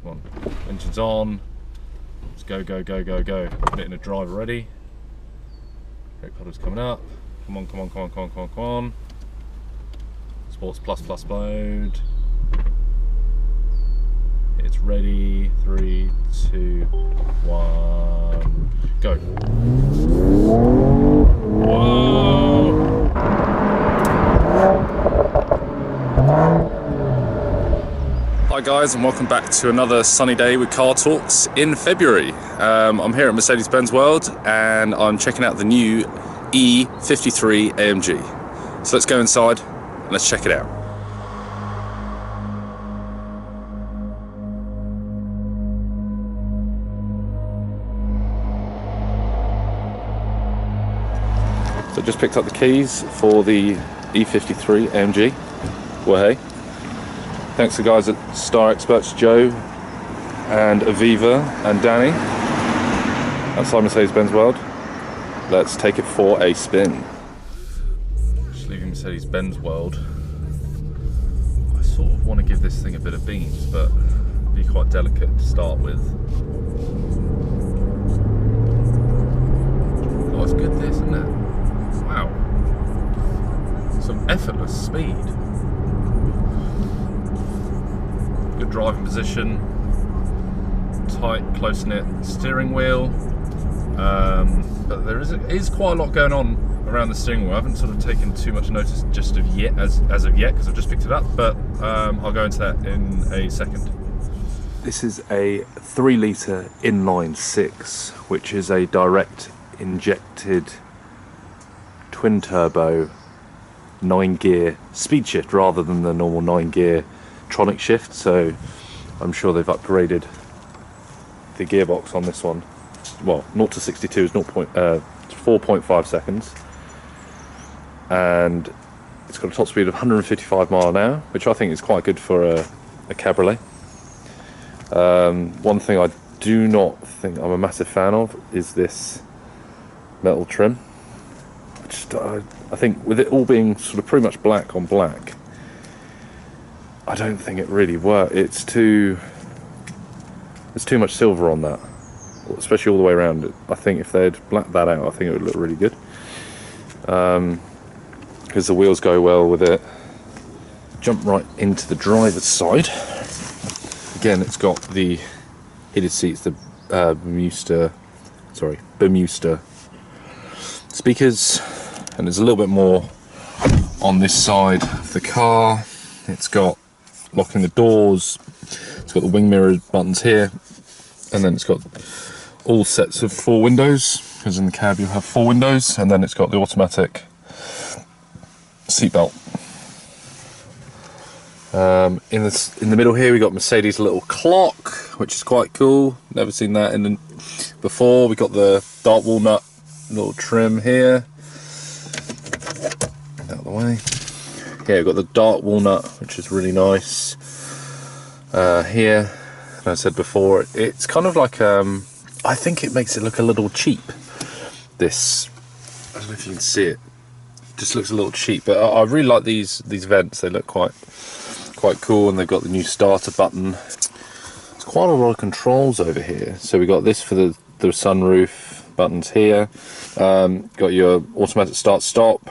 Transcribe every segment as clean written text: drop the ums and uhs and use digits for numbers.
Come on, engine's on. Let's go, go, go, go, go. Put it in a drive already. Brake pedal's coming up. Come on, come on, come on, come on, come on, come on. Sports plus mode. It's ready. 3, 2, 1, go. Whoa! Hi guys, and welcome back to another sunny day with Car Talks in February. I'm here at Mercedes Benz World and I'm checking out the new E53 AMG. So let's go inside and let's check it out. So just picked up the keys for the E53 AMG. Well, hey. Thanks to the guys at Star Experts, Joe and Aviva and Danny outside Mercedes Benz World. Let's take it for a spin. Just leaving Mercedes Benz World. I sort of want to give this thing a bit of beans, but be quite delicate to start with. Oh, it's good this, isn't it? Wow. Some effortless speed. Good driving position, tight, close-knit steering wheel, but there is quite a lot going on around the steering wheel. I haven't sort of taken too much notice just of yet, as of yet, because I've just picked it up, but I'll go into that in a second. This is a 3-litre inline 6, which is a direct injected twin turbo 9-gear speed shift rather than the normal 9-gear tronic shift, so I'm sure they've upgraded the gearbox on this one. Well, 0 to 62 is 4.5 seconds, and it's got a top speed of 155 miles an hour, which I think is quite good for a cabriolet. One thing I do not think I'm a massive fan of is this metal trim, which I think with it all being sort of pretty much black on black, I don't think it really works. There's too much silver on that, especially all the way around. I think if they'd blacked that out, I think it would look really good. Because the wheels go well with it. Jump right into the driver's side. Again, it's got the heated seats, the Bermuda speakers, and there's a little bit more on this side of the car. It's got locking the doors, it's got the wing mirror buttons here, and then it's got all sets of 4 windows, because in the cab you'll have 4 windows, and then it's got the automatic seatbelt. In the middle here we got Mercedes' little clock, which is quite cool. Never seen that before. We got the dark walnut little trim here. Out of the way. Yeah, we've got the dark walnut, which is really nice. Here, and I said before, it's kind of like I think it makes it look a little cheap. This, I don't know if you can see it. Just looks a little cheap, but I really like these vents. They look quite cool, and they've got the new starter button. There's quite a lot of controls over here. So we got this for the sunroof buttons here. Got your automatic start-stop.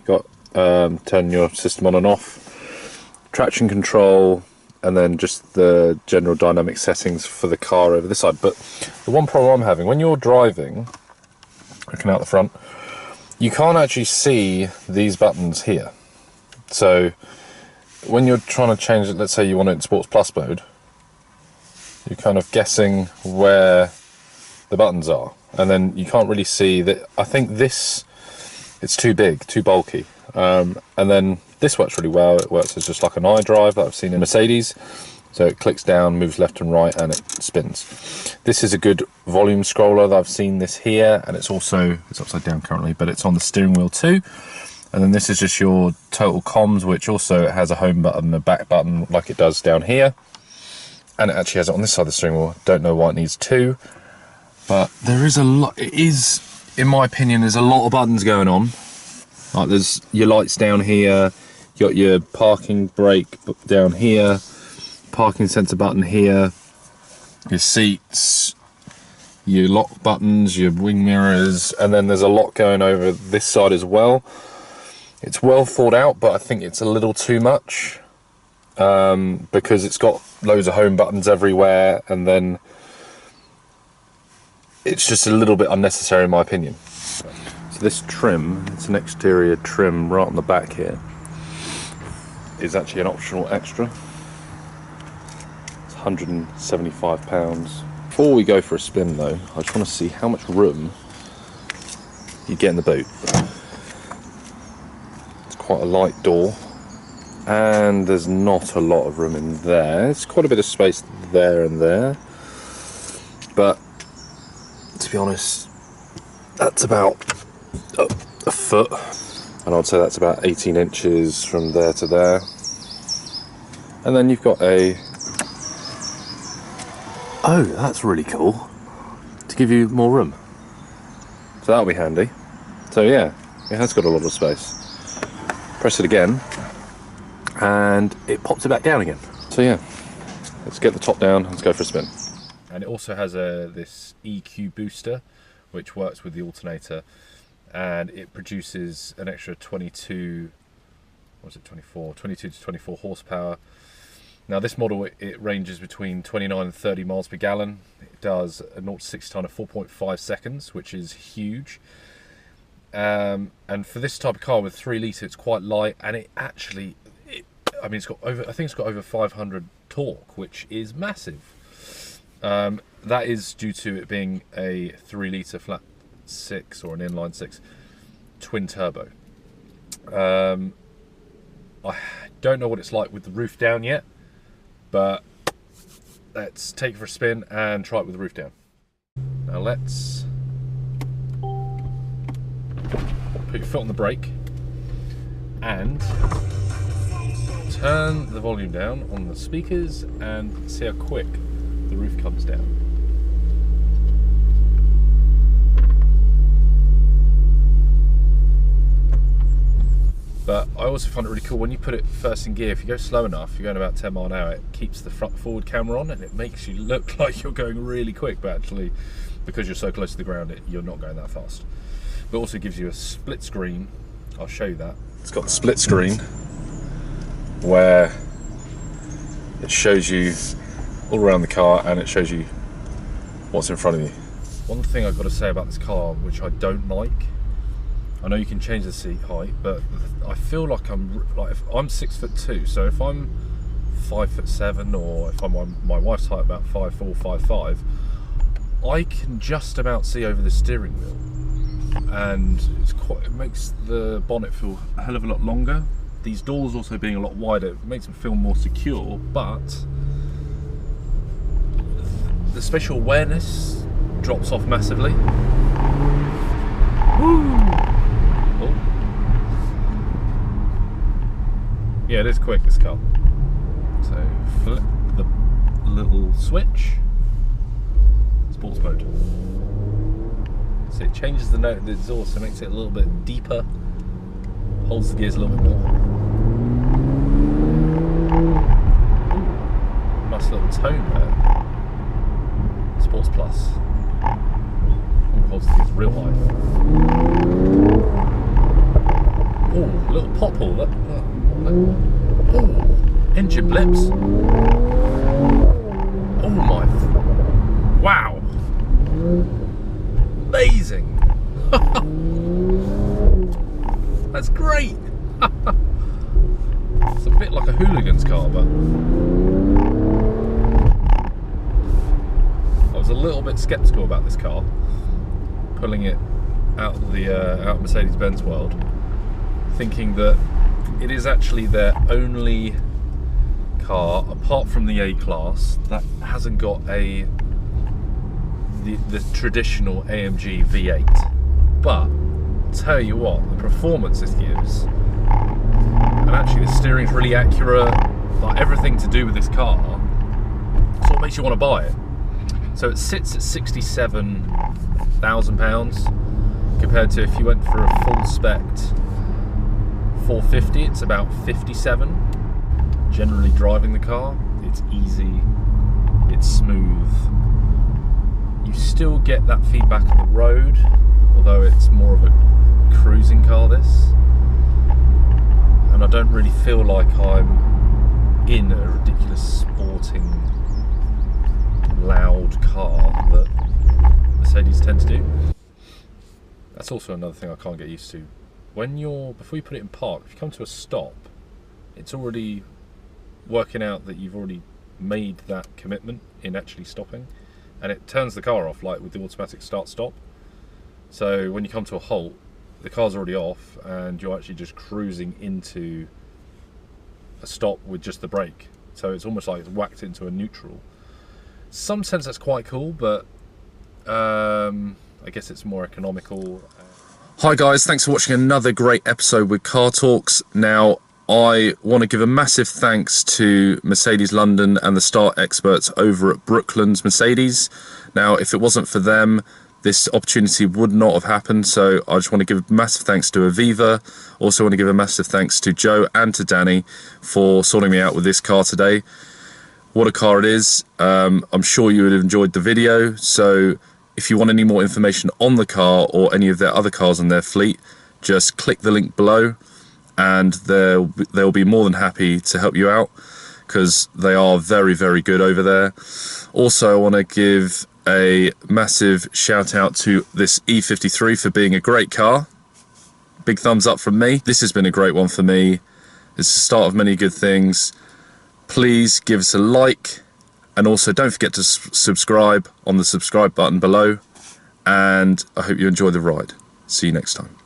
Got turn your system on and off, traction control, and then just the general dynamic settings for the car over this side. But the one problem I'm having, when you're driving, looking out the front, you can't actually see these buttons here. So when you're trying to change it, let's say you want it in Sports Plus mode, you're kind of guessing where the buttons are, and then you can't really see that. I think this, it's too big, too bulky. And then this works really well. It works as just like an iDrive that I've seen in Mercedes. So it clicks down, moves left and right, and it spins. This is a good volume scroller that I've seen this here, and it's upside down currently, but it's on the steering wheel too. And then this is just your total comms, which also has a home button and a back button like it does down here. And it actually has it on this side of the steering wheel. Don't know why it needs 2, but there is a lot. It is, in my opinion, there's a lot of buttons going on. Like there's your lights down here, you got your parking brake down here, parking sensor button here, your seats, your lock buttons, your wing mirrors, and then there's a lot going over this side as well. It's well thought out, but I think it's a little too much because it's got loads of home buttons everywhere, and then it's just a little bit unnecessary in my opinion. So this trim, it's an exterior trim right on the back here, is actually an optional extra. It's £175. Before we go for a spin though, I just want to see how much room you get in the boot. It's quite a light door, and there's not a lot of room in there. It's quite a bit of space there and there, but to be honest, that's about a foot, and I'd say that's about 18 inches from there to there. And then you've got a, oh, that's really cool, to give you more room, so that'll be handy. So yeah, it has got a lot of space. Press it again and it pops it back down again. So yeah, let's get the top down, let's go for a spin. And it also has this EQ booster which works with the alternator, and it produces an extra 22 to 24 horsepower. Now this model, it ranges between 29 and 30 miles per gallon. It does a 0 to 60 time in 4.5 seconds, which is huge. And for this type of car with 3 litre, it's quite light, and it actually, I mean, it's got over, I think it's got over 500 torque, which is massive. That is due to it being a 3 litre flat 6 or an inline 6 twin turbo. I don't know what it's like with the roof down yet, but let's take it for a spin and try it with the roof down. Now let's put your foot on the brake and turn the volume down on the speakers and see how quick the roof comes down. But I also find it really cool when you put it first in gear. If you go slow enough, you're going about 10 miles an hour, it keeps the front forward camera on and it makes you look like you're going really quick, but actually, because you're so close to the ground, you're not going that fast. But it also gives you a split screen. I'll show you that. It's got the split screen where it shows you all around the car and it shows you what's in front of you. One thing I've got to say about this car, which I don't like, I know you can change the seat height, but I feel like if I'm 6'2", so if I'm 5'7", or if I'm my wife's height about 5'4", 5'5", I can just about see over the steering wheel, and it makes the bonnet feel a hell of a lot longer. These doors also being a lot wider makes them feel more secure, but the spatial awareness drops off massively. Woo! Oh. Yeah, it is quick, this car. So flip the little switch, sports mode. So it changes the note of the exhaust, so it makes it a little bit deeper, holds the gears a little bit more. Nice little tone there. Sports Plus. Holds the gears real high. Oh, little pop hole. Look. Oh, engine blips. Oh my. Wow. Amazing. That's great. It's a bit like a hooligan's car, but I was a little bit skeptical about this car, pulling it out of the out of Mercedes Benz World, thinking that it is actually their only car, apart from the A-Class, that hasn't got the traditional AMG V8. But I'll tell you what, the performance this gives, and actually the steering's really accurate, like everything to do with this car, sort of makes you want to buy it. So it sits at £67,000 compared to if you went for a full spec 450, it's about 57. Generally driving the car, it's easy, it's smooth. You still get that feedback on the road, although it's more of a cruising car, this. And I don't really feel like I'm in a ridiculous sporting loud car that Mercedes tend to do. That's also another thing I can't get used to. Before you put it in park, if you come to a stop, it's already working out that you've already made that commitment in actually stopping, and it turns the car off, like with the automatic start-stop. So when you come to a halt, the car's already off and you're actually just cruising into a stop with just the brake. So it's almost like it's whacked into a neutral. In some sense that's quite cool, but I guess it's more economical. Hi guys, thanks for watching another great episode with Car Talks. Now, I want to give a massive thanks to Mercedes London and the Start experts over at Brooklands Mercedes. Now, if it wasn't for them, this opportunity would not have happened, so I just want to give a massive thanks to Aviva. Also want to give a massive thanks to Joe and to Danny for sorting me out with this car today. What a car it is. I'm sure you would have enjoyed the video, so if you want any more information on the car or any of their other cars in their fleet, just click the link below and they'll be more than happy to help you out, because they are very, very good over there. Also, I want to give a massive shout out to this E53 for being a great car. Big thumbs up from me. This has been a great one for me. It's the start of many good things. Please give us a like, and also don't forget to subscribe on the subscribe button below, and I hope you enjoy the ride. See you next time.